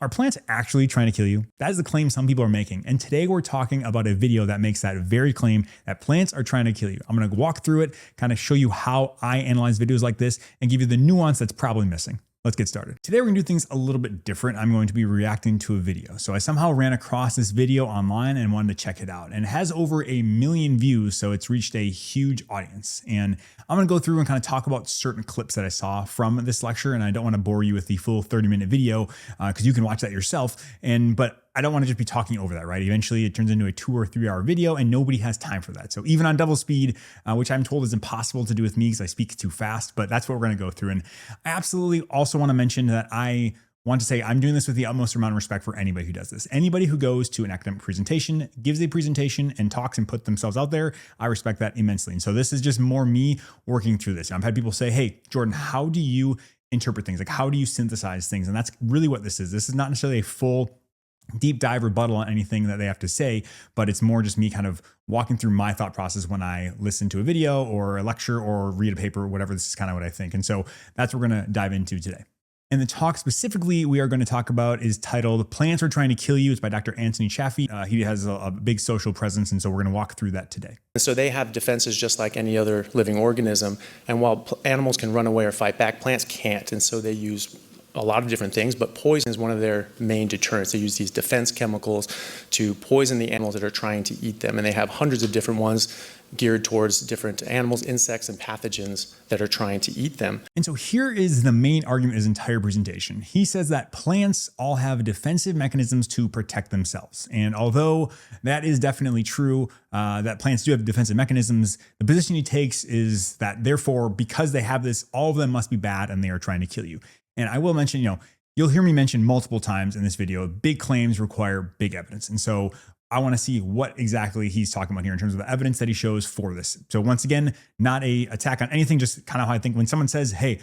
Are plants actually trying to kill you? That is the claim some people are making. And today we're talking about a video that makes that very claim that plants are trying to kill you. I'm going to walk through it, kind of show you how I analyze videos like this and give you the nuance that's probably missing. Let's get started. Today we're gonna do things a little bit different. I'm going to be reacting to a video. So I somehow ran across this video online and wanted to check it out. And it has over 1 million views, so it's reached a huge audience. And I'm gonna go through and kind of talk about certain clips that I saw from this lecture. And I don't wanna bore you with the full 30-minute video because you can watch that yourself. But I don't want to just be talking over that, right? Eventually it turns into a 2 or 3 hour video and nobody has time for that. So even on double speed, which I'm told is impossible to do with me because I speak too fast, but that's what we're going to go through. And I absolutely also want to mention that I want to say I'm doing this with the utmost amount of respect for anybody who does this. Anybody who goes to an academic presentation, gives a presentation and talks and put themselves out there, I respect that immensely. And so this is just more me working through this. I've had people say, hey, Jordan, how do you interpret things? Like, how do you synthesize things? And that's really what this is. This is not necessarily a full deep dive rebuttal on anything that they have to say, but it's more just me kind of walking through my thought process when I listen to a video or a lecture or read a paper or whatever. This is kind of what I think. And so that's what we're going to dive into today. And the talk specifically we are going to talk about is titled Plants Are Trying to Kill You. It's by Dr. Anthony Chaffee. He has a big social presence. And so we're going to walk through that today. So they have defenses just like any other living organism. And while animals can run away or fight back, plants can't. And so they use a lot of different things, but poison is one of their main deterrents. They use these defense chemicals to poison the animals that are trying to eat them. And they have hundreds of different ones geared towards different animals, insects, and pathogens that are trying to eat them. And so here is the main argument of his entire presentation. He says that plants all have defensive mechanisms to protect themselves. And although that is definitely true, that plants do have defensive mechanisms, the position he takes is that therefore, because they have this, all of them must be bad and they are trying to kill you. And I will mention, you'll hear me mention multiple times in this video, big claims require big evidence. And so I want to see what exactly he's talking about here in terms of the evidence that he shows for this. So once again, not a attack on anything, just kind of how I think when someone says, hey,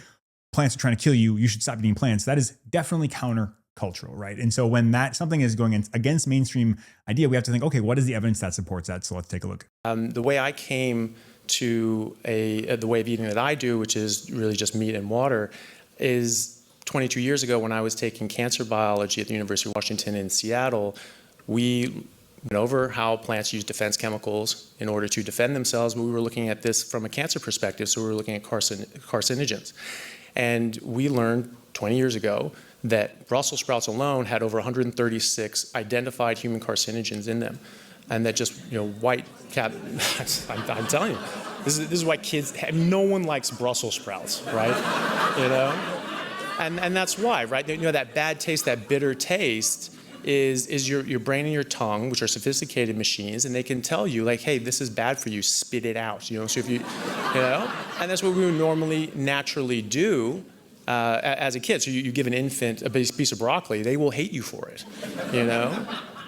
plants are trying to kill you, you should stop eating plants. That is definitely countercultural, right? And so when something is going against mainstream idea, we have to think, okay, what is the evidence that supports that? So let's take a look. The way I came to the way of eating that I do, which is really just meat and water, is 22 years ago when I was taking cancer biology at the University of Washington in Seattle. We went over how plants use defense chemicals in order to defend themselves, but we were looking at this from a cancer perspective, so we were looking at carcinogens. And we learned 20 years ago that Brussels sprouts alone had over 136 identified human carcinogens in them. And that just, white cat, I'm telling you, this is why kids, no one likes Brussels sprouts, right? And that's why, right? That bad taste, that bitter taste is your brain and your tongue, which are sophisticated machines, and they can tell you, like, hey, this is bad for you, spit it out. So if and that's what we would normally naturally do as a kid. So you give an infant a piece of broccoli, they will hate you for it, You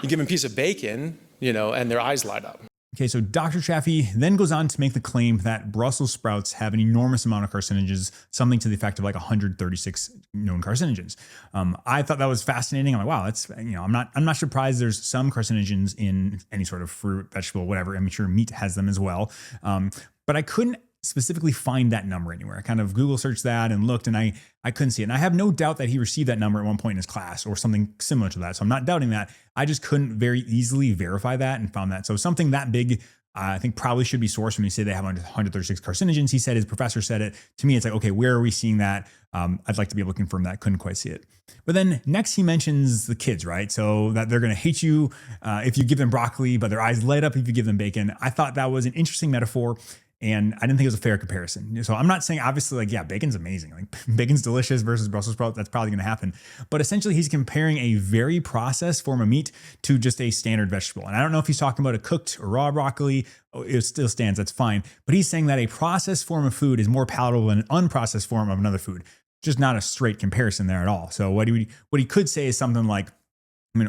give them a piece of bacon, and their eyes light up. Okay, so Dr. Chaffee then goes on to make the claim that Brussels sprouts have an enormous amount of carcinogens, something to the effect of like 136 known carcinogens. I thought that was fascinating. I'm like, wow, that's, I'm not surprised there's some carcinogens in any sort of fruit, vegetable, whatever. I'm sure meat has them as well. But I couldn't specifically find that number anywhere. I kind of Google searched that and looked and I couldn't see it. And I have no doubt that he received that number at one point in his class or something similar to that. So I'm not doubting that. I just couldn't very easily verify that and found that. So something that big, I think probably should be sourced when you say they have 136 carcinogens. He said, his professor said it. To me, it's like, okay, where are we seeing that? I'd like to be able to confirm that. Couldn't quite see it. But then next he mentions the kids, right? So that they're going to hate you if you give them broccoli, but their eyes light up if you give them bacon. I thought that was an interesting metaphor. And I didn't think it was a fair comparison. So I'm not saying obviously like, yeah, bacon's amazing. Like bacon's delicious versus Brussels sprout. That's probably going to happen. But essentially he's comparing a very processed form of meat to just a standard vegetable. And I don't know if he's talking about a cooked or raw broccoli. It still stands. That's fine. But he's saying that a processed form of food is more palatable than an unprocessed form of another food. Just not a straight comparison there at all. So what he could say is something like,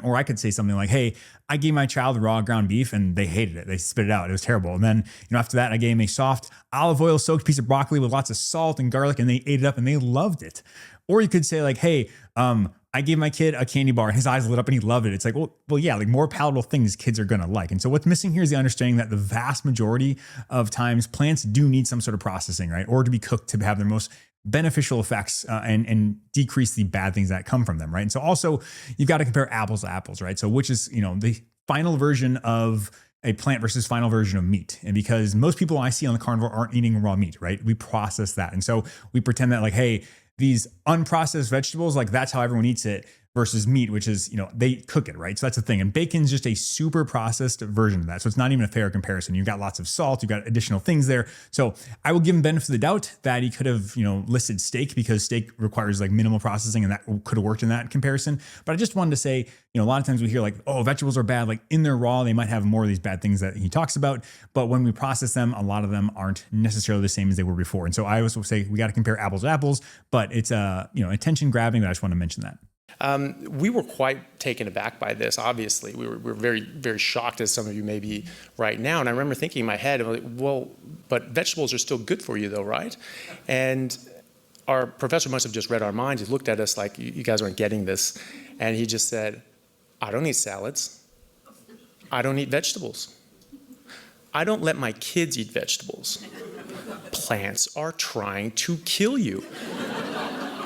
or I could say something like, hey, I gave my child raw ground beef and they hated it. They spit it out. It was terrible. And then, after that, I gave them a soft olive oil soaked piece of broccoli with lots of salt and garlic and they ate it up and they loved it. Or you could say like, hey, I gave my kid a candy bar and his eyes lit up and he loved it. It's like, well, yeah, like more palatable things kids are going to like. And so what's missing here is the understanding that the vast majority of times plants do need some sort of processing, right? Or to be cooked to have their most beneficial effects and decrease the bad things that come from them, right? And so also you've got to compare apples to apples, right? So which is, the final version of a plant versus final version of meat. And because most people I see on the carnivore aren't eating raw meat, right? We process that. And so we pretend that like, hey, these unprocessed vegetables, like that's how everyone eats it, versus meat, which is, they cook it, right? So that's the thing. And bacon's just a super processed version of that. So it's not even a fair comparison. You've got lots of salt, you've got additional things there. So I will give him benefit of the doubt that he could have, listed steak, because steak requires like minimal processing and that could have worked in that comparison. But I just wanted to say, a lot of times we hear like, oh, vegetables are bad. Like in their raw, they might have more of these bad things that he talks about. But when we process them, a lot of them aren't necessarily the same as they were before. And so I always will say we got to compare apples to apples, but it's attention grabbing, but I just want to mention that. We were quite taken aback by this, obviously. We were very, very shocked, as some of you may be right now. And I remember thinking in my head, well, but vegetables are still good for you though, right? And our professor must have just read our minds. He looked at us like, you guys aren't getting this. And he just said, I don't eat salads. I don't eat vegetables. I don't let my kids eat vegetables. Plants are trying to kill you.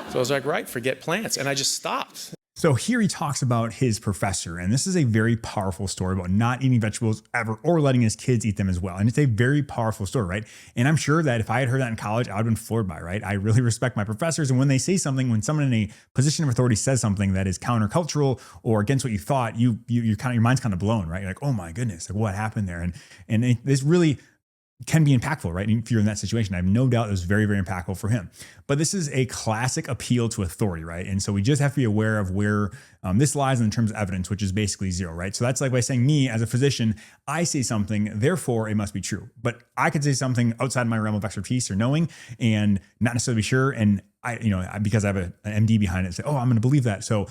So I was like, right, forget plants. And I just stopped. So here he talks about his professor, and this is a very powerful story about not eating vegetables ever or letting his kids eat them as well. And it's a very powerful story, right? And I'm sure that if I had heard that in college, I would have been floored by it, right? I really respect my professors. And when they say something, when someone in a position of authority says something that is countercultural or against what you thought, your mind's kind of blown, right? You're like, oh my goodness, like what happened there? And this really can be impactful, right? If you're in that situation, I have no doubt it was very, very impactful for him. But this is a classic appeal to authority, right? And so we just have to be aware of where this lies in terms of evidence, which is basically zero, right? So that's like by saying me as a physician, I say something, therefore it must be true. But I could say something outside my realm of expertise or knowing and not necessarily be sure. And because I have an MD behind it, say, oh, I'm going to believe that. So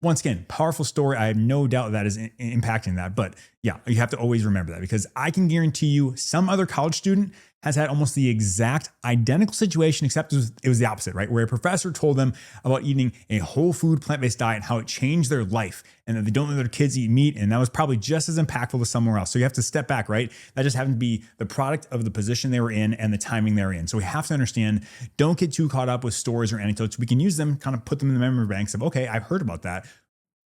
once again, powerful story. I have no doubt that is impacting that. But yeah, you have to always remember that, because I can guarantee you some other college student has had almost the exact identical situation, except it was the opposite, right? Where a professor told them about eating a whole food plant-based diet and how it changed their life, and that they don't let their kids eat meat. And that was probably just as impactful to somewhere else. So you have to step back, right? That just happened to be the product of the position they were in and the timing they were in. So we have to understand, don't get too caught up with stories or anecdotes. We can use them, kind of put them in the memory banks of, okay, I've heard about that.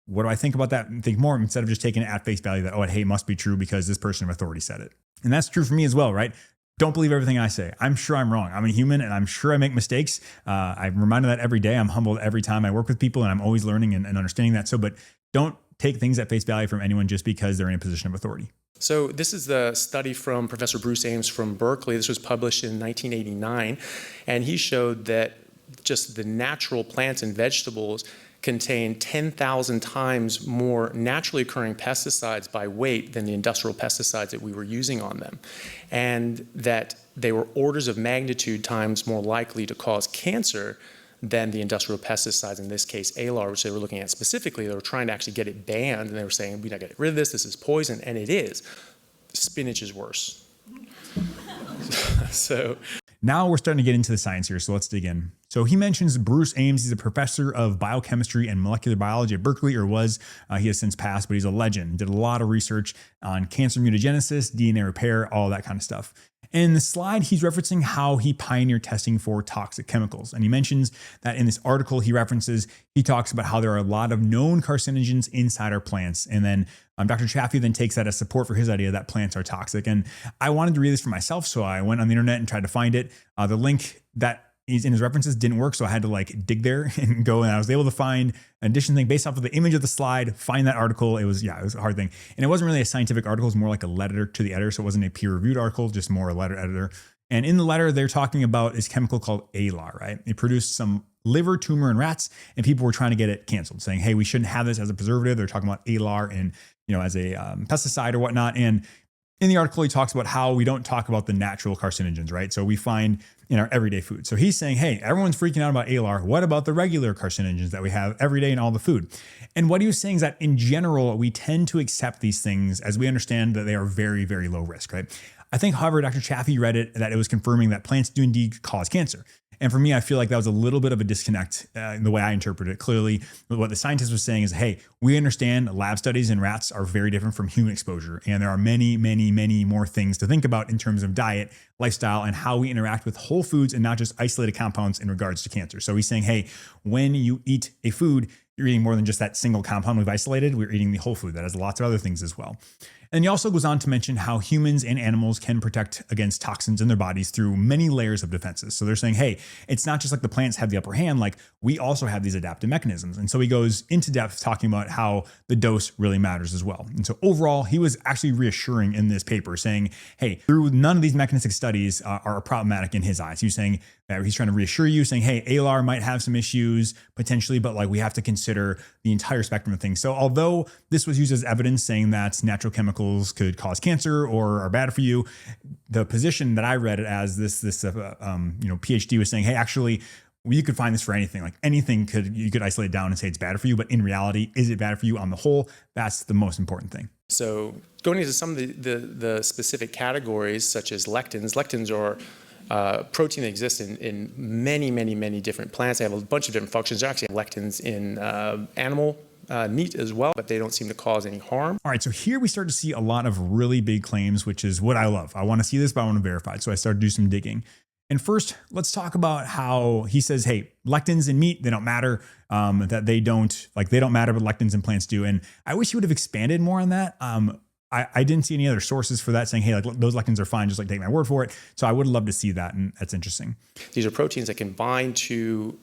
What do I think about that? And think more, instead of just taking it at face value that, oh, hey, it must be true because this person of authority said it. And that's true for me as well, right? Don't believe everything I say. I'm sure I'm wrong. I'm a human and I'm sure I make mistakes. I'm reminded that every day. I'm humbled every time I work with people, and I'm always learning and understanding that. So, but don't take things at face value from anyone just because they're in a position of authority. So this is the study from Professor Bruce Ames from Berkeley. This was published in 1989. And he showed that just the natural plants and vegetables contain 10,000 times more naturally occurring pesticides by weight than the industrial pesticides that we were using on them. And that they were orders of magnitude times more likely to cause cancer than the industrial pesticides, in this case ALAR, which they were looking at specifically. They were trying to actually get it banned, and they were saying, we're not getting rid of this is poison, and it is. Spinach is worse. So now we're starting to get into the science here, so let's dig in. So he mentions Bruce Ames. He's a professor of biochemistry and molecular biology at Berkeley, or was. He has since passed, but he's a legend. Did a lot of research on cancer mutagenesis, DNA repair, all that kind of stuff. And in the slide, he's referencing how he pioneered testing for toxic chemicals. And he mentions that in this article he references, he talks about how there are a lot of known carcinogens inside our plants. And then Dr. Chaffee then takes that as support for his idea that plants are toxic. And I wanted to read this for myself, so I went on the internet and tried to find it. The link that is in his references didn't work, so I had to like dig there and go, and I was able to find an additional thing based off of the image of the slide, find that article. It was a hard thing. And it wasn't really a scientific article, it was more like a letter to the editor. So it wasn't a peer-reviewed article, just more a letter editor. And in the letter, they're talking about this chemical called ALAR, right? It produced some liver tumor in rats, and people were trying to get it canceled, saying, hey, we shouldn't have this as a preservative. They're talking about ALAR and, as a pesticide or whatnot. And in the article, he talks about how we don't talk about the natural carcinogens, right? So we find in our everyday food. So he's saying, hey, everyone's freaking out about ALAR. What about the regular carcinogens that we have every day in all the food? And what he was saying is that in general, we tend to accept these things as we understand that they are very, very low risk, right? I think, however, Dr. Chaffee read it, that it was confirming that plants do indeed cause cancer. And for me, I feel like that was a little bit of a disconnect in the way I interpret it. Clearly, what the scientist was saying is, hey, we understand lab studies in rats are very different from human exposure. And there are many, many, many more things to think about in terms of diet, lifestyle, and how we interact with whole foods and not just isolated compounds in regards to cancer. So he's saying, hey, when you eat a food, you're eating more than just that single compound we've isolated. We're eating the whole food that has lots of other things as well. And he also goes on to mention how humans and animals can protect against toxins in their bodies through many layers of defenses. So they're saying, hey, it's not just like the plants have the upper hand, like we also have these adaptive mechanisms. And so he goes into depth talking about how the dose really matters as well. And so overall, he was actually reassuring in this paper saying, hey, through none of these mechanistic studies are problematic in his eyes. He was saying that he's trying to reassure you, saying, hey, ALR might have some issues potentially, but like we have to consider the entire spectrum of things. So although this was used as evidence saying that natural chemicals could cause cancer or are bad for you, the position that I read it as this PhD was saying, hey, actually, you could find this for anything. Like anything you could isolate it down and say it's bad for you, but in reality, is it bad for you on the whole? That's the most important thing. So going into some of the specific categories, such as lectins. Lectins are protein that exists in many, many, many different plants. They have a bunch of different functions. They actually have lectins in animal meat as well, but they don't seem to cause any harm. All right, so here we start to see a lot of really big claims, which is what I love. I want to see this, but I want to verify it. So I started to do some digging. And first, let's talk about how he says, hey, lectins in meat, they don't matter, that they don't matter, but lectins in plants do. And I wish he would have expanded more on that. I didn't see any other sources for that saying, hey, like those lectins are fine, just like take my word for it. So I would love to see that, and that's interesting. These are proteins that can bind to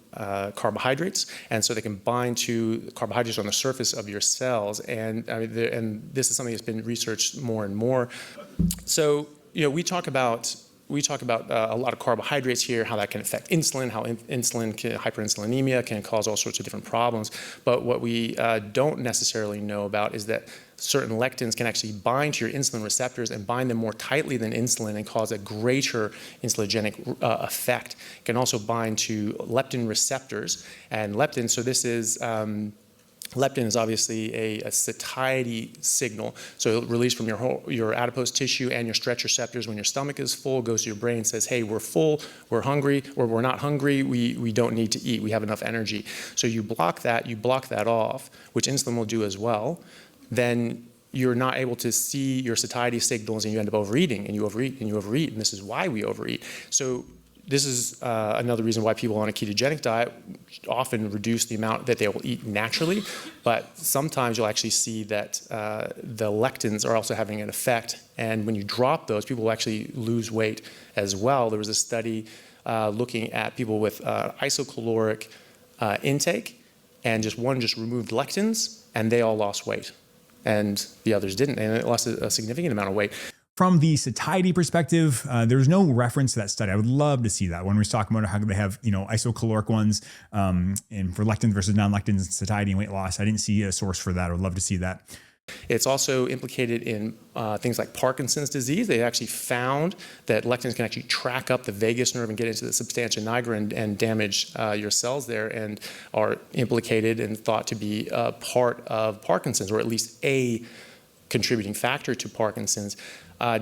carbohydrates, and so they can bind to carbohydrates on the surface of your cells. And this is something that's been researched more and more. So we talk about a lot of carbohydrates here, how that can affect insulin, how hyperinsulinemia can cause all sorts of different problems. But what we don't necessarily know about is that certain lectins can actually bind to your insulin receptors and bind them more tightly than insulin and cause a greater insulinogenic effect. It can also bind to leptin receptors. And leptin, so this is leptin is obviously a satiety signal. So it's released from your adipose tissue and your stretch receptors. When your stomach is full, it goes to your brain and says, hey, we're full, we're hungry, or we're not hungry, we don't need to eat, we have enough energy. So you block that off, which insulin will do as well. Then you're not able to see your satiety signals and you end up overeating, and you overeat, and you overeat, and this is why we overeat. So this is another reason why people on a ketogenic diet often reduce the amount that they will eat naturally, but sometimes you'll actually see that the lectins are also having an effect, and when you drop those, people will actually lose weight as well. There was a study looking at people with isocaloric intake, and one just removed lectins, and they all lost weight, and the others didn't, and it lost a significant amount of weight. From the satiety perspective, there's no reference to that study. I would love to see that when we're talking about how they have, isocaloric ones and for lectins versus non-lectins, satiety and weight loss. I didn't see a source for that. I would love to see that. It's also implicated in things like Parkinson's disease. They actually found that lectins can actually track up the vagus nerve and get into the substantia nigra and damage your cells there, and are implicated and thought to be a part of Parkinson's, or at least a contributing factor to Parkinson's.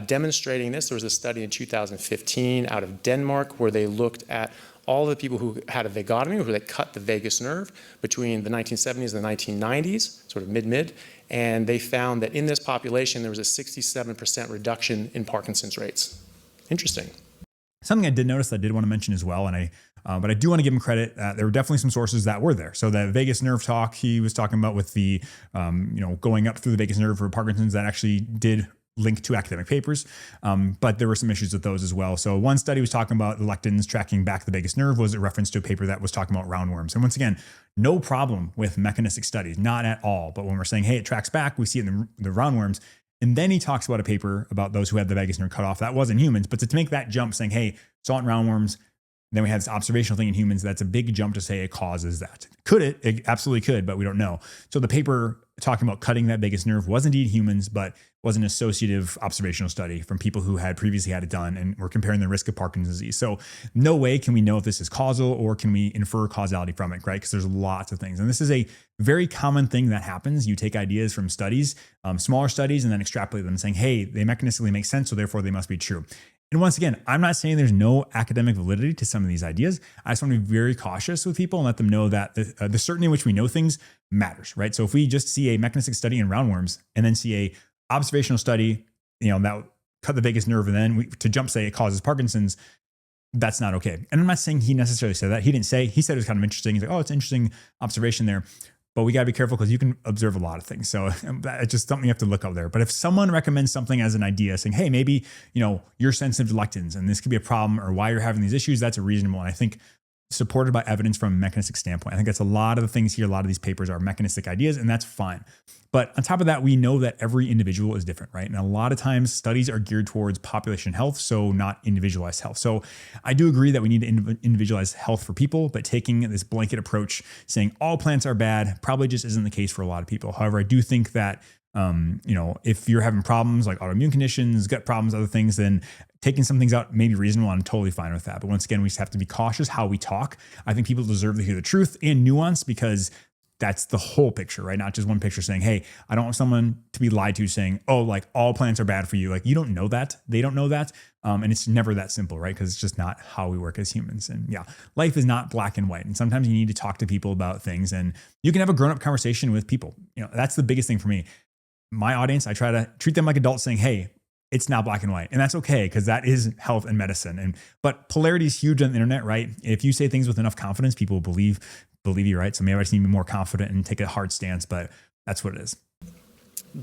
Demonstrating this, there was a study in 2015 out of Denmark where they looked at all the people who had a vagotomy, where they cut the vagus nerve between the 1970s and the 1990s, sort of mid, and they found that in this population there was a 67% reduction in Parkinson's rates. Interesting. Something I did notice that I did want to mention as well, and but I do want to give him credit. There were definitely some sources that were there. So the vagus nerve talk he was talking about with the, going up through the vagus nerve for Parkinson's, that actually did link to academic papers, but there were some issues with those as well. So one study was talking about the lectins tracking back the vagus nerve, was a reference to a paper that was talking about roundworms. And once again, no problem with mechanistic studies, not at all. But when we're saying, hey, it tracks back, we see it in the roundworms. And then he talks about a paper about those who had the vagus nerve cut off. That wasn't humans, but to make that jump saying, hey, saw it in roundworms, then we had this observational thing in humans. That's a big jump to say it causes that. Could it? It absolutely could, but we don't know. So the paper talking about cutting that vagus nerve was indeed humans, but was an associative observational study from people who had previously had it done, and we're comparing the risk of Parkinson's disease. So no way can we know if this is causal, or can we infer causality from it, right? Because there's lots of things. And this is a very common thing that happens. You take ideas from studies, smaller studies, and then extrapolate them saying, hey, they mechanistically make sense, so therefore they must be true. And once again, I'm not saying there's no academic validity to some of these ideas. I just want to be very cautious with people and let them know that the certainty in which we know things matters, right? So if we just see a mechanistic study in roundworms and then see a observational study, that cut the vagus nerve and then to jump say it causes Parkinson's, that's not okay. And I'm not saying he necessarily said that. He said it was kind of interesting. He's like, oh, it's an interesting observation there. But we got to be careful because you can observe a lot of things. So it's just something you have to look up there. But if someone recommends something as an idea saying, hey, maybe, you're sensitive to lectins and this could be a problem or why you're having these issues, that's a reasonable. And I think supported by evidence from a mechanistic standpoint. I think that's a lot of the things here. A lot of these papers are mechanistic ideas, and that's fine. But on top of that, we know that every individual is different, right? And a lot of times studies are geared towards population health, so not individualized health. So I do agree that we need to individualize health for people, but taking this blanket approach saying all plants are bad probably just isn't the case for a lot of people. However, I do think that if you're having problems like autoimmune conditions, gut problems, other things, then taking some things out may be reasonable. I'm totally fine with that. But once again, we just have to be cautious how we talk. I think people deserve to hear the truth and nuance because that's the whole picture, right? Not just one picture saying, hey, I don't want someone to be lied to saying, oh, like all plants are bad for you. Like you don't know that. They don't know that. And it's never that simple, right? Because it's just not how we work as humans. And yeah, life is not black and white. And sometimes you need to talk to people about things and you can have a grown-up conversation with people. That's the biggest thing for me. My audience, I try to treat them like adults saying, hey, it's not black and white. And that's okay because that is health and medicine. But polarity is huge on the internet, right? If you say things with enough confidence, people will believe you, right? So maybe I just need to be more confident and take a hard stance, but that's what it is.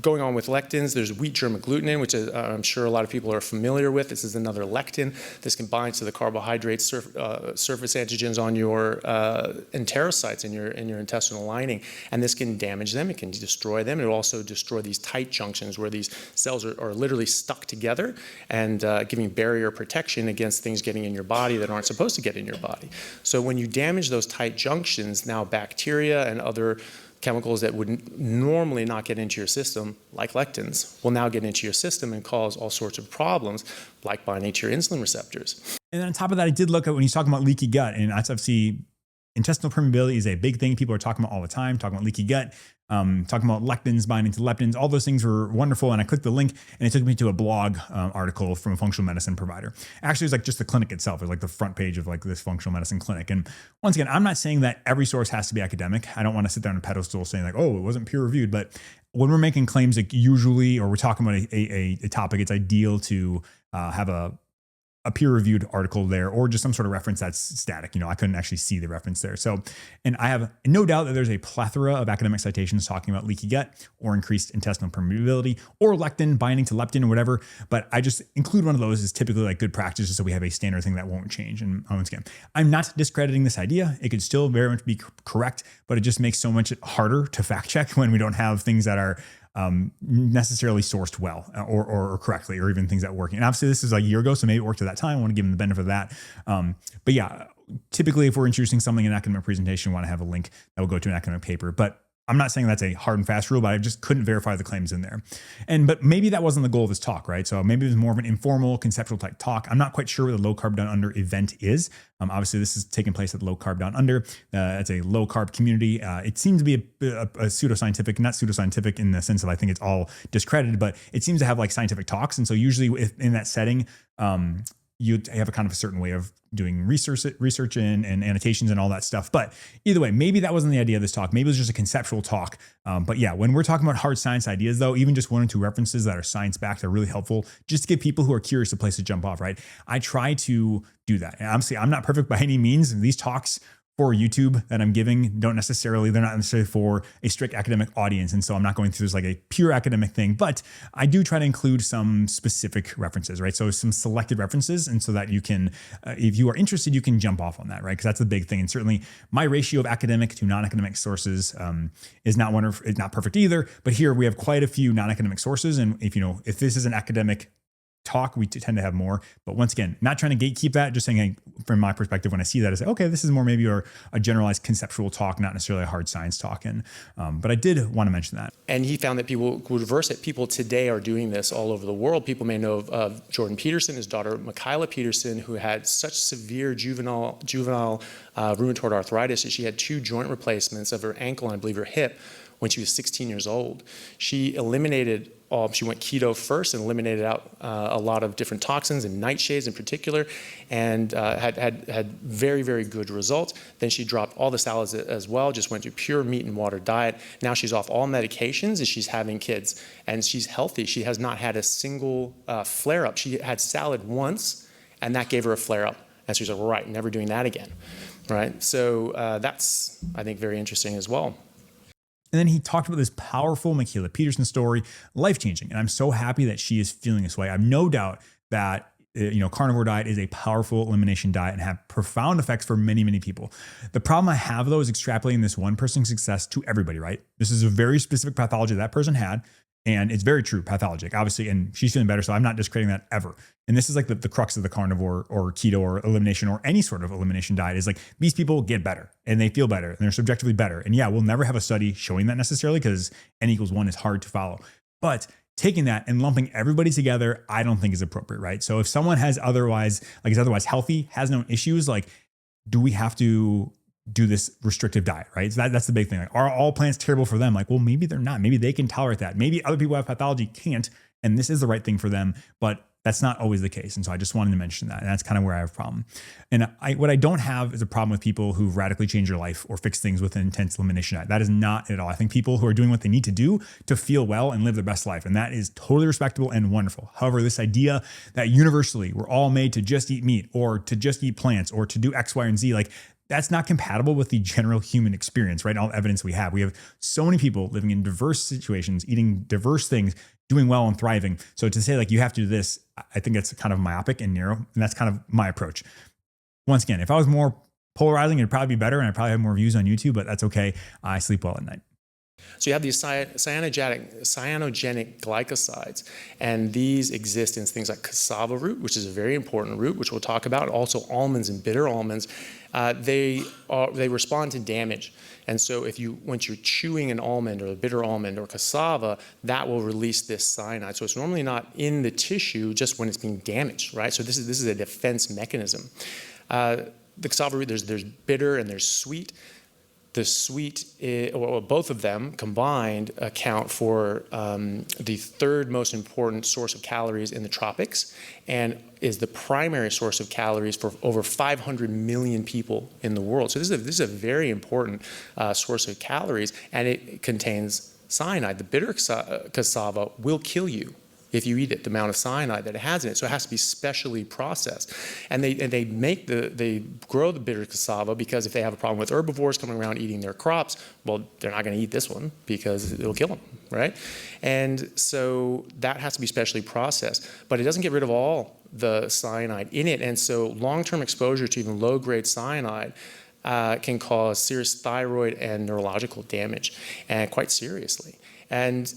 Going on with lectins, there's wheat germ agglutinin, which is, I'm sure a lot of people are familiar with. This is another lectin. This can bind to the carbohydrate surface antigens on your enterocytes in your intestinal lining, and this can damage them. It can destroy them. It will also destroy these tight junctions where these cells are literally stuck together and giving barrier protection against things getting in your body that aren't supposed to get in your body. So when you damage those tight junctions, now bacteria and other chemicals that would normally not get into your system, like lectins, will now get into your system and cause all sorts of problems, like binding to your insulin receptors. And then on top of that, I did look at when he's talking about leaky gut, and ISFC, intestinal permeability is a big thing people are talking about all the time, talking about leaky gut, talking about lectins binding to leptins. All those things were wonderful. And I clicked the link and it took me to a blog article from a functional medicine provider. Actually, it was like just the clinic itself. It was like the front page of like this functional medicine clinic. And once again, I'm not saying that every source has to be academic. I don't want to sit there on a pedestal saying like, oh, it wasn't peer reviewed. But when we're making claims, like usually, or we're talking about a topic, it's ideal to have a peer-reviewed article there, or just some sort of reference that's static. I couldn't actually see the reference there. So, and I have no doubt that there's a plethora of academic citations talking about leaky gut or increased intestinal permeability or lectin binding to leptin or whatever. But I just include one of those as typically like good practice, just so we have a standard thing that won't change. And once again, I'm not discrediting this idea. It could still very much be correct, but it just makes so much harder to fact check when we don't have things that are necessarily sourced well or correctly, or even things that work. And obviously this is like a year ago, so maybe it worked at that time. I want to give them the benefit of that. But yeah, typically if we're introducing something in an academic presentation, we want to have a link that will go to an academic paper. But I'm not saying that's a hard and fast rule, but I just couldn't verify the claims in there. But maybe that wasn't the goal of this talk, right? So maybe it was more of an informal conceptual type talk. I'm not quite sure what the Low Carb Down Under event is. Obviously this is taking place at the Low Carb Down Under. It's a low carb community. It seems to be a pseudoscientific, not pseudoscientific in the sense of I think it's all discredited, but it seems to have like scientific talks. And so usually in that setting, you have a kind of a certain way of doing research and annotations and all that stuff. But either way, maybe that wasn't the idea of this talk. Maybe it was just a conceptual talk. But yeah, when we're talking about hard science ideas though, even just 1 or 2 references that are science backed are really helpful just to give people who are curious a place to jump off, right? I try to do that. And obviously I'm not perfect by any means. These talks for YouTube that I'm giving they're not necessarily for a strict academic audience. And so I'm not going through this like a pure academic thing, but I do try to include some specific references, right? So some selected references. And so that you can, if you are interested, you can jump off on that, right? Because that's the big thing. And certainly my ratio of academic to non-academic sources is not perfect either, but here we have quite a few non-academic sources. And if this is an academic talk, we tend to have more. But once again, not trying to gatekeep that, just saying, hey, from my perspective, when I see that, I say, okay, this is more maybe a generalized conceptual talk, not necessarily a hard science talk. And but I did want to mention that. And he found that people would reverse it. People today are doing this all over the world. People may know of Jordan Peterson, his daughter Mikhaila Peterson, who had such severe juvenile rheumatoid arthritis that she had 2 joint replacements of her ankle and I believe her hip. when she was 16 years old. She eliminated she went keto first and eliminated out a lot of different toxins and nightshades in particular, and had very, very good results. Then she dropped all the salads as well, just went to pure meat and water diet. Now she's off all medications and she's having kids, and she's healthy. She has not had a single flare-up. She had salad once, and that gave her a flare-up. And so she's like, right, never doing that again, right? So that's, I think, very interesting as well. And then he talked about this powerful Mikhaila Peterson story, life-changing. And I'm so happy that she is feeling this way. I have no doubt that carnivore diet is a powerful elimination diet and have profound effects for many, many people. The problem I have, though, is extrapolating this one person's success to everybody, right? This is a very specific pathology that person had, and it's very true, pathologic, obviously, and she's feeling better, so I'm not discrediting that ever. And this is like the crux of the carnivore or keto or elimination or any sort of elimination diet is like these people get better and they feel better and they're subjectively better. And yeah, we'll never have a study showing that necessarily because N=1 is hard to follow. But taking that and lumping everybody together, I don't think is appropriate, right? So if someone is otherwise healthy, has no issues, like, do we have to do this restrictive diet, right? So that's the big thing. Like, are all plants terrible for them? Like, well, maybe they're not. Maybe they can tolerate that. Maybe other people who have pathology can't, and this is the right thing for them, but that's not always the case. And so I just wanted to mention that. And that's kind of where I have a problem. And what I don't have is a problem with people who radically change their life or fix things with an intense elimination diet. That is not at all. I think people who are doing what they need to do to feel well and live their best life. And that is totally respectable and wonderful. However, this idea that universally we're all made to just eat meat or to just eat plants or to do X, Y, and Z, like, that's not compatible with the general human experience, right? All evidence we have. We have so many people living in diverse situations, eating diverse things, doing well and thriving. So to say like you have to do this, I think it's kind of myopic and narrow. And that's kind of my approach. Once again, if I was more polarizing, it'd probably be better. And I'd probably have more views on YouTube, but that's okay. I sleep well at night. So you have these cyanogenic glycosides, and these exist in things like cassava root, which is a very important root, which we'll talk about. Also almonds and bitter almonds. They respond to damage. And so once you're chewing an almond or a bitter almond or cassava, that will release this cyanide. So it's normally not in the tissue, just when it's being damaged, right? So this is a defense mechanism. The cassava root, there's bitter and there's sweet. The sweet, both of them combined account for the third most important source of calories in the tropics and is the primary source of calories for over 500 million people in the world. So this is a very important source of calories, and it contains cyanide. The bitter cassava will kill you if you eat it, the amount of cyanide that it has in it. So it has to be specially processed. And they grow the bitter cassava because if they have a problem with herbivores coming around eating their crops, well, they're not gonna eat this one because it'll kill them, right? And so that has to be specially processed, but it doesn't get rid of all the cyanide in it. And so long-term exposure to even low-grade cyanide can cause serious thyroid and neurological damage, and quite seriously. And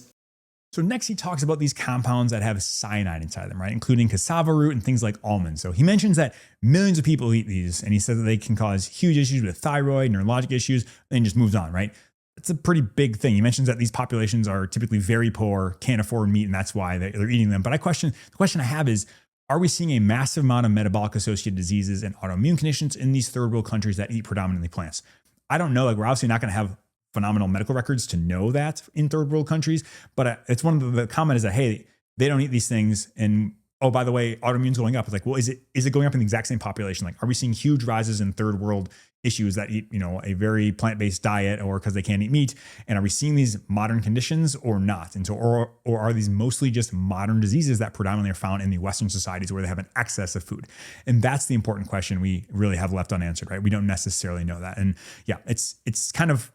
so next he talks about these compounds that have cyanide inside them, right? Including cassava root and things like almonds. So he mentions that millions of people eat these, and he says that they can cause huge issues with thyroid, neurologic issues, and just moves on, right? That's a pretty big thing. He mentions that these populations are typically very poor, can't afford meat, and that's why they're eating them. But the question I have is, are we seeing a massive amount of metabolic associated diseases and autoimmune conditions in these third world countries that eat predominantly plants? I don't know. Like, we're obviously not going to have phenomenal medical records to know that in third world countries, but it's one of the comment is that, hey, they don't eat these things. And oh, by the way, autoimmune's going up. It's like, well, is it going up in the exact same population? Like, are we seeing huge rises in third world issues that eat, a very plant-based diet or because they can't eat meat? And are we seeing these modern conditions or not? And so, or are these mostly just modern diseases that predominantly are found in the Western societies where they have an excess of food? And that's the important question we really have left unanswered, right? We don't necessarily know that. And yeah, it's kind of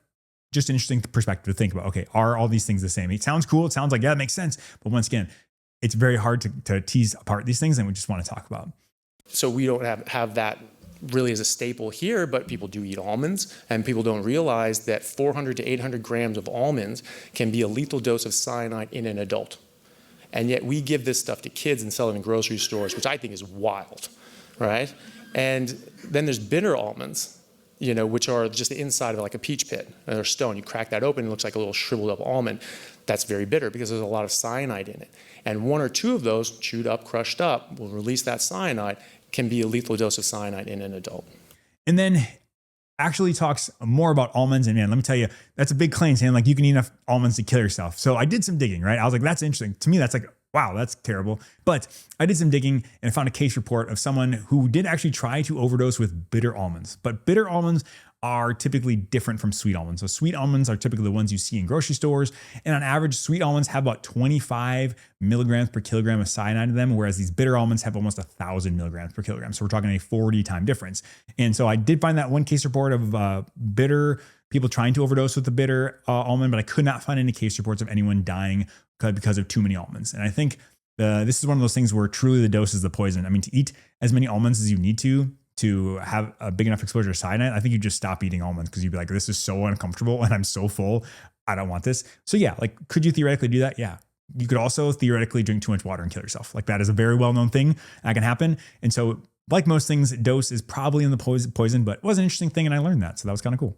just an interesting perspective to think about. Okay, are all these things the same? It sounds cool. It sounds like, yeah, it makes sense. But once again, it's very hard to tease apart these things, and we just want to talk about. So we don't have that really as a staple here, but people do eat almonds, and people don't realize that 400 to 800 grams of almonds can be a lethal dose of cyanide in an adult. And yet we give this stuff to kids and sell it in grocery stores, which I think is wild, right? And then there's bitter almonds, which are just the inside of like a peach pit or stone. You crack that open, it looks like a little shriveled up almond. That's very bitter because there's a lot of cyanide in it. And one or two of those, chewed up, crushed up, will release that cyanide, can be a lethal dose of cyanide in an adult. And then actually talks more about almonds. And man, let me tell you, that's a big claim saying like you can eat enough almonds to kill yourself. So I did some digging, right? I was like, that's interesting. To me, that's like, wow, that's terrible. But I did some digging and I found a case report of someone who did actually try to overdose with bitter almonds. But bitter almonds are typically different from sweet almonds. So sweet almonds are typically the ones you see in grocery stores. And on average, sweet almonds have about 25 milligrams per kilogram of cyanide in them, whereas these bitter almonds have almost 1,000 milligrams per kilogram. So we're talking a 40-time difference. And so I did find that one case report of bitter people trying to overdose with the bitter almond, but I could not find any case reports of anyone dying because of too many almonds. And I think this is one of those things where truly the dose is the poison. I mean, to eat as many almonds as you need to have a big enough exposure to cyanide, I think you just stop eating almonds because you'd be like, this is so uncomfortable and I'm so full. I don't want this. So yeah, like, could you theoretically do that? Yeah. You could also theoretically drink too much water and kill yourself. Like that is a very well-known thing that can happen. And so like most things, dose is probably in the poison, but it was an interesting thing. And I learned that. So that was kind of cool.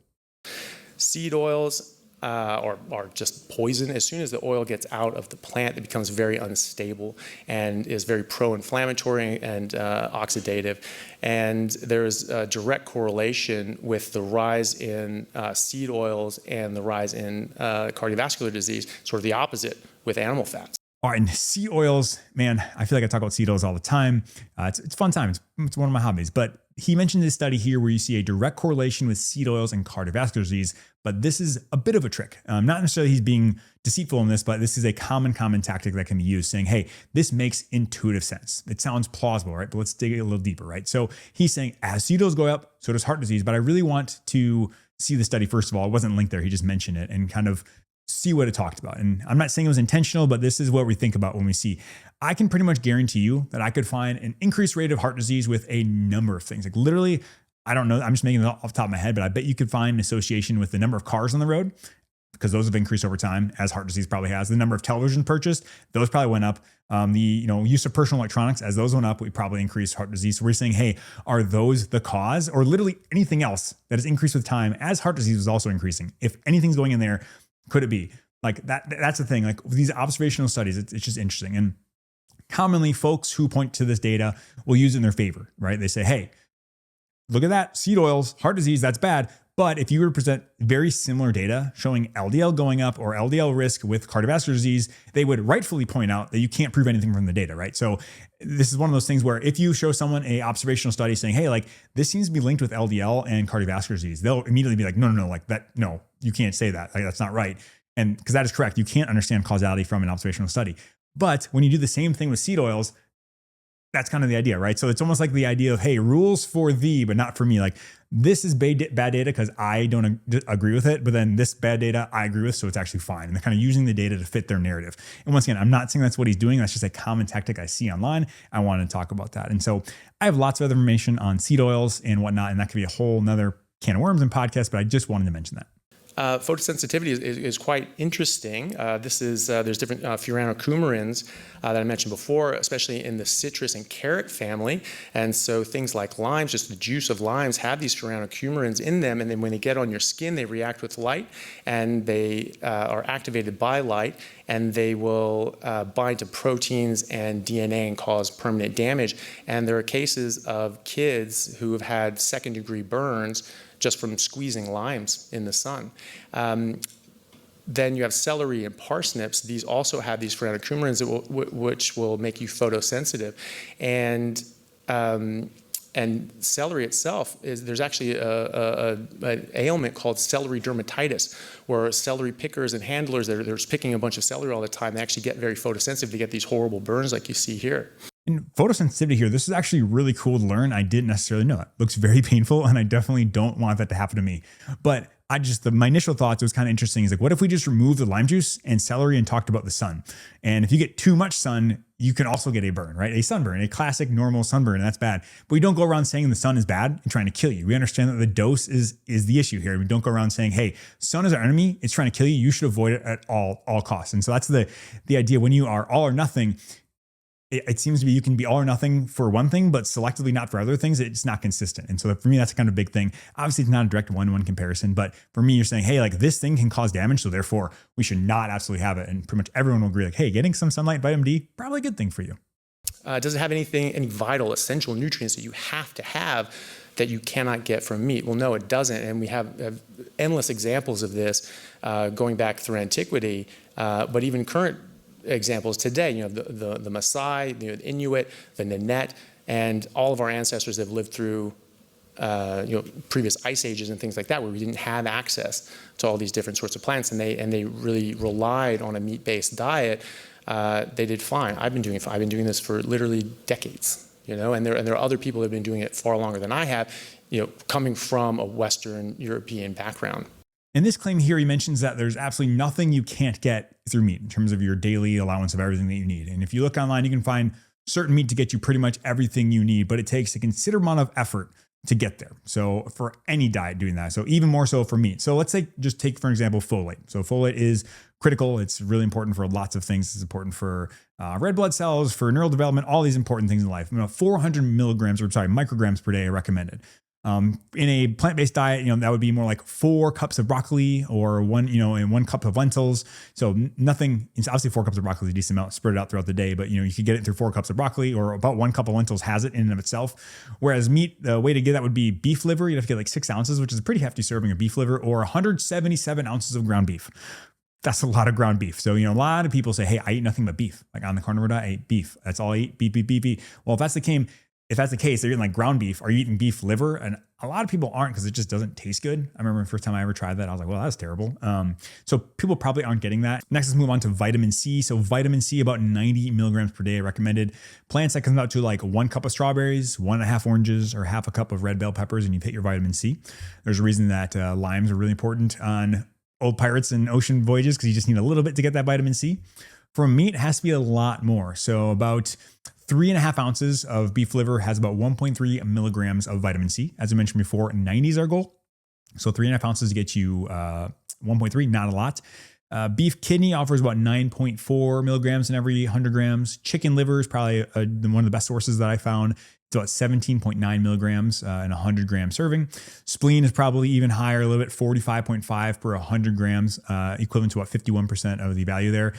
Seed oils are just poison. As soon as the oil gets out of the plant, it becomes very unstable and is very pro-inflammatory and oxidative. And there's a direct correlation with the rise in seed oils and the rise in cardiovascular disease, sort of the opposite with animal fats. All right, and seed oils, man, I feel like I talk about seed oils all the time. It's a fun time. It's one of my hobbies. But he mentioned this study here where you see a direct correlation with seed oils and cardiovascular disease. But this is a bit of a trick. Not necessarily he's being deceitful in this, but this is a common tactic that can be used saying, hey, this makes intuitive sense. It sounds plausible, right? But let's dig a little deeper, right? So he's saying as seed oils go up, so does heart disease. But I really want to see the study, first of all. It wasn't linked there. He just mentioned it and kind of see what it talked about. And I'm not saying it was intentional, but this is what we think about when we see. I can pretty much guarantee you that I could find an increased rate of heart disease with a number of things. Like literally, I don't know, I'm just making it off the top of my head, but I bet you could find an association with the number of cars on the road, because those have increased over time, as heart disease probably has. The number of televisions purchased, those probably went up. The use of personal electronics, as those went up, we probably increased heart disease. So we're saying, hey, are those the cause? Or literally anything else that has increased with time as heart disease is also increasing? If anything's going in there, could it be? Like that's the thing. Like these observational studies, it's just interesting. And commonly folks who point to this data will use it in their favor, right? They say, hey, look at that, seed oils, heart disease, that's bad. But if you were to present very similar data showing LDL going up or LDL risk with cardiovascular disease, they would rightfully point out that you can't prove anything from the data, right? So this is one of those things where if you show someone a observational study saying, hey, like this seems to be linked with LDL and cardiovascular disease, they'll immediately be like, no, like that, no, you can't say that. Like that's not right. And because that is correct, you can't understand causality from an observational study. But when you do the same thing with seed oils, that's kind of the idea, right? So it's almost like the idea of, hey, rules for thee, but not for me. Like this is bad data because I don't agree with it, but then this bad data I agree with, so it's actually fine. And they're kind of using the data to fit their narrative. And once again, I'm not saying that's what he's doing. That's just a common tactic I see online. I wanted to talk about that. And so I have lots of other information on seed oils and whatnot, and that could be a whole nother can of worms and podcast, but I just wanted to mention that. Photosensitivity is quite interesting. There's different furanocoumarins that I mentioned before, especially in the citrus and carrot family. And so things like limes, just the juice of limes have these furanocoumarins in them. And then when they get on your skin, they react with light and they are activated by light, and they will bind to proteins and DNA and cause permanent damage. And there are cases of kids who have had second-degree burns just from squeezing limes in the sun. Then you have celery and parsnips. These also have these furanocoumarins which will make you photosensitive. And celery itself there's actually an ailment called celery dermatitis, where celery pickers and handlers, they're just picking a bunch of celery all the time. They actually get very photosensitive. They get these horrible burns like you see here. And photosensitivity here, this is actually really cool to learn. I didn't necessarily know it. Looks very painful, and I definitely don't want that to happen to me. But my initial thoughts, it was kind of interesting, is like, what if we just remove the lime juice and celery and talked about the sun? And if you get too much sun, you can also get a burn, right? A sunburn, a classic normal sunburn, and that's bad. But we don't go around saying the sun is bad and trying to kill you. We understand that the dose is the issue here. We don't go around saying, hey, sun is our enemy. It's trying to kill you. You should avoid it at all costs. And so that's the idea. When you are all or nothing, it seems to be you can be all or nothing for one thing, but selectively not for other things. It's not consistent. And so for me, that's kind of a big thing. Obviously, it's not a direct one-to-one comparison, but for me, you're saying, hey, like this thing can cause damage, so therefore we should not absolutely have it. And pretty much everyone will agree, like, hey, getting some sunlight, vitamin D, probably a good thing for you. Does it have any vital, essential nutrients that you have to have that you cannot get from meat. Well, no, it doesn't. And we have endless examples of this going back through antiquity, but even current examples today, the Maasai, the Inuit, the Nanette, and all of our ancestors have lived through previous ice ages and things like that, where we didn't have access to all these different sorts of plants, and they really relied on a meat-based diet. They did fine. I've been doing fine. I've been doing this for literally decades, and there are other people that have been doing it far longer than I have, coming from a Western European background. In this claim here, he mentions that there's absolutely nothing you can't get through meat in terms of your daily allowance of everything that you need. And if you look online, you can find certain meat to get you pretty much everything you need, but it takes a considerable amount of effort to get there. So for any diet doing that, so even more so for meat. So let's say, just take, for example, folate. So folate is critical. It's really important for lots of things. It's important for red blood cells, for neural development, all these important things in life. 400 micrograms per day are recommended. In a plant-based diet, that would be more like 4 cups of broccoli or and 1 cup of lentils. So nothing, it's obviously 4 cups of broccoli is a decent amount, spread it out throughout the day, but you could get it through 4 cups of broccoli, or about 1 cup of lentils has it in and of itself. Whereas meat, the way to get that would be beef liver. You'd have to get like 6 ounces, which is a pretty hefty serving of beef liver, or 177 ounces of ground beef. That's a lot of ground beef. So, a lot of people say, hey, I eat nothing but beef. Like on the carnivore diet, I ate beef. That's all I eat, beef. Well, if that's the case, they're eating like ground beef. Are you eating beef liver? And a lot of people aren't, because it just doesn't taste good. I remember the first time I ever tried that, I was like, well, that's terrible. So people probably aren't getting that. Next, let's move on to vitamin C. So vitamin C, about 90 milligrams per day recommended. Plants, that comes out to like 1 cup of strawberries, 1.5 oranges, or half a cup of red bell peppers, and you've hit your vitamin C. There's a reason that limes are really important on old pirates and ocean voyages, because you just need a little bit to get that vitamin C. From meat, it has to be a lot more. So about 3.5 ounces of beef liver has about 1.3 milligrams of vitamin C. As I mentioned before, 90 is our goal. So 3.5 ounces get you 1.3, not a lot. Beef kidney offers about 9.4 milligrams in every 100 grams. Chicken liver is probably one of the best sources that I found. It's about 17.9 milligrams in a 100 gram serving. Spleen is probably even higher, a little bit, 45.5 per 100 grams, equivalent to about 51% of the value there.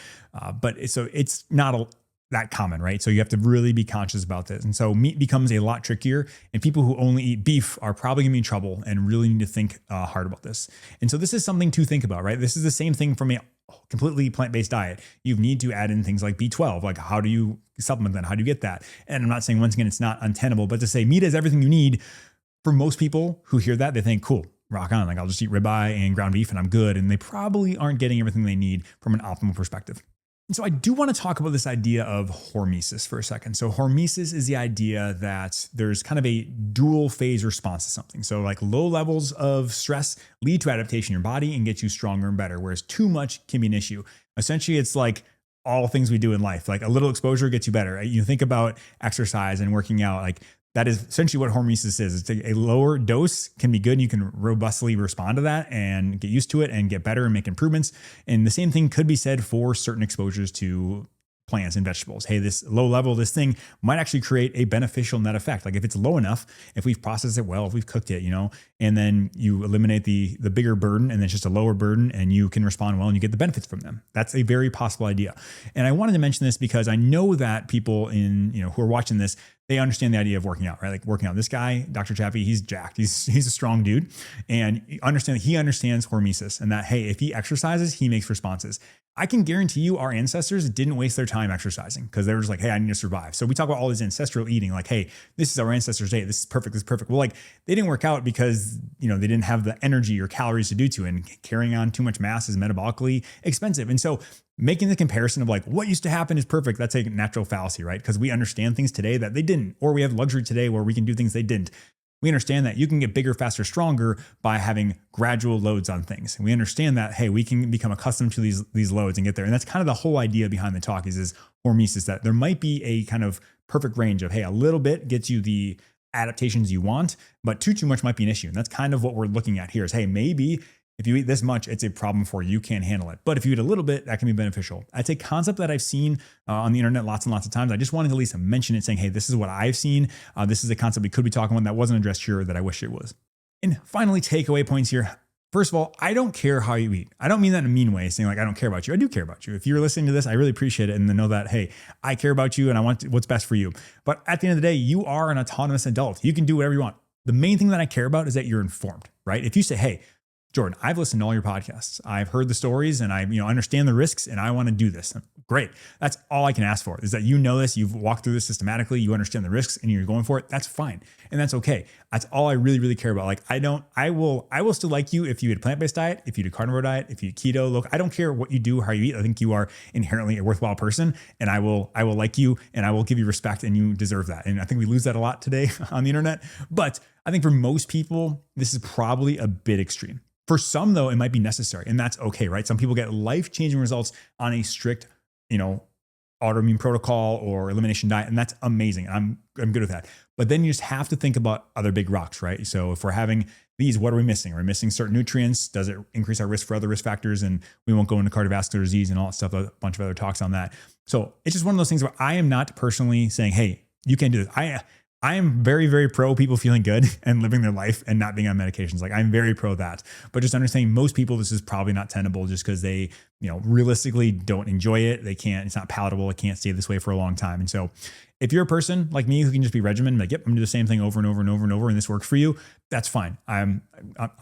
But it's not that common, right? So you have to really be conscious about this. And so meat becomes a lot trickier, and people who only eat beef are probably gonna be in trouble and really need to think hard about this. And so this is something to think about, right? This is the same thing from a completely plant-based diet. You need to add in things like B12. Like, how do you supplement that? How do you get that? And I'm not saying, once again, it's not untenable, but to say meat is everything you need, for most people who hear that, they think, cool, rock on. Like, I'll just eat ribeye and ground beef and I'm good. And they probably aren't getting everything they need from an optimal perspective. And so I do want to talk about this idea of hormesis for a second. So hormesis is the idea that there's kind of a dual phase response to something. So like low levels of stress lead to adaptation in your body and get you stronger and better, whereas too much can be an issue. Essentially, it's like all things we do in life. Like a little exposure gets you better. You think about exercise and working out, like that is essentially what hormesis is. It's a lower dose can be good, and you can robustly respond to that and get used to it and get better and make improvements. And the same thing could be said for certain exposures to plants and vegetables. Hey, this low level, this thing might actually create a beneficial net effect. Like if it's low enough, if we've processed it well, if we've cooked it, and then you eliminate the bigger burden, and then it's just a lower burden, and you can respond well and you get the benefits from them. That's a very possible idea. And I wanted to mention this because I know that people who are watching this, they understand the idea of working out, right? Like working out. This guy, Dr. Chappie, he's jacked. He's a strong dude, and he understands hormesis, and that, hey, if he exercises, he makes responses. I can guarantee you our ancestors didn't waste their time exercising because they were just like, hey, I need to survive. So we talk about all this ancestral eating, like, hey, this is our ancestors' day. This is perfect. This is perfect. Well, like they didn't work out because, they didn't have the energy or calories to do to, and carrying on too much mass is metabolically expensive. And so making the comparison of like what used to happen is perfect, that's a natural fallacy, right? Because we understand things today that they didn't, or we have luxury today where we can do things they didn't. We understand that you can get bigger, faster, stronger by having gradual loads on things. And we understand that, hey, we can become accustomed to these loads and get there. And that's kind of the whole idea behind the talk is hormesis, that there might be a kind of perfect range of, hey, a little bit gets you the adaptations you want, but too much might be an issue. And that's kind of what we're looking at here is, hey, maybe if you eat this much, it's a problem for you. You can't handle it. But if you eat a little bit, that can be beneficial. It's a concept that I've seen on the internet lots and lots of times. I just wanted to at least mention it, saying, hey, this is what I've seen. This is a concept we could be talking about that wasn't addressed here that I wish it was. And finally, takeaway points here. First of all, I don't care how you eat. I don't mean that in a mean way, saying like, I don't care about you. I do care about you. If you're listening to this, I really appreciate it. And to know that, hey, I care about you and I want what's best for you. But at the end of the day, you are an autonomous adult. You can do whatever you want. The main thing that I care about is that you're informed, right? If you say, hey, Jordan, I've listened to all your podcasts. I've heard the stories and I understand the risks and I want to do this. Great. That's all I can ask for, is that you know this, you've walked through this systematically, you understand the risks and you're going for it. That's fine. And that's okay. That's all I really, really care about. Like I will still like you if you eat a plant-based diet, if you do carnivore diet, if you eat keto, look, I don't care what you do, how you eat. I think you are inherently a worthwhile person and I will like you and I will give you respect and you deserve that. And I think we lose that a lot today on the internet. But I think for most people, this is probably a bit extreme. For some, though, it might be necessary, and that's okay, right? Some people get life-changing results on a strict, autoimmune protocol or elimination diet, and that's amazing. I'm good with that. But then you just have to think about other big rocks, right? So if we're having these, what are we missing? Are we missing certain nutrients? Does it increase our risk for other risk factors? And we won't go into cardiovascular disease and all that stuff, a bunch of other talks on that. So it's just one of those things where I am not personally saying, hey, you can't do this. I am very, very pro people feeling good and living their life and not being on medications. Like I'm very pro that, but just understanding most people, this is probably not tenable just because they, realistically don't enjoy it. They can't, it's not palatable. It can't stay this way for a long time. And so if you're a person like me who can just be regimented, like, yep, I'm gonna do the same thing over and over and over and over, and this works for you, that's fine. I'm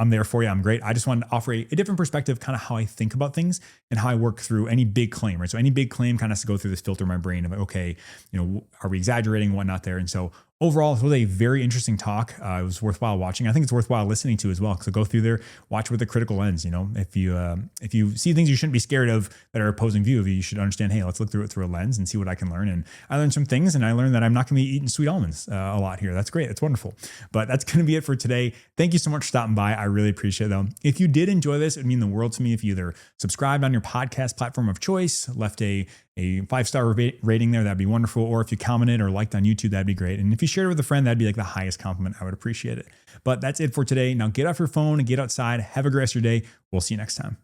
there for you. I'm great. I just wanted to offer a different perspective, kind of how I think about things and how I work through any big claim, right? So any big claim kind of has to go through this filter in my brain of like, okay, are we exaggerating and whatnot there? And so overall, it was a very interesting talk. It was worthwhile watching. I think it's worthwhile listening to as well. So go through there, watch with a critical lens. If you see things you shouldn't be scared of that are opposing view of you, you should understand, hey, let's look through it through a lens and see what I can learn. And I learned some things, and I learned that I'm not going to be eating sweet almonds a lot here. That's great. That's wonderful. But that's going to be it for today. Thank you so much for stopping by. I really appreciate it, though. If you did enjoy this, it would mean the world to me if you either subscribed on your podcast platform of choice, left a 5-star rating there, that'd be wonderful. Or if you commented or liked on YouTube, that'd be great. And if you shared it with a friend, that'd be like the highest compliment. I would appreciate it. But that's it for today. Now get off your phone and get outside. Have a great rest of your day. We'll see you next time.